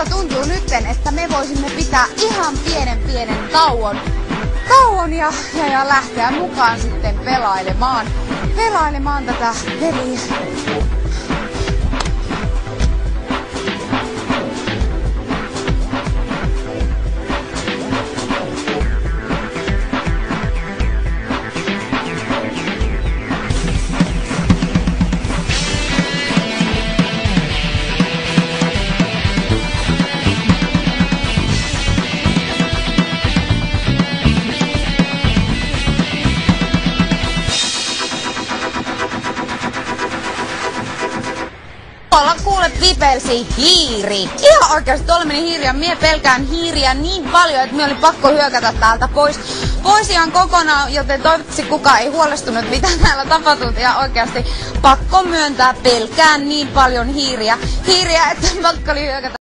Musta tuntuu nytten, että me voisimme pitää ihan pienen tauon ja lähteä mukaan sitten pelailemaan tätä peliä. Tuolla kuule vipelsi hiiri. Ihan oikeasti tuolla meni hiiri ja mie pelkään hiiriä niin paljon, että mie oli pakko hyökätä täältä pois ihan kokonaan, joten toivottavasti kukaan ei huolestunut mitä täällä tapahtuu. Ja oikeasti pakko myöntää pelkään niin paljon hiiriä, että pakko oli hyökätä.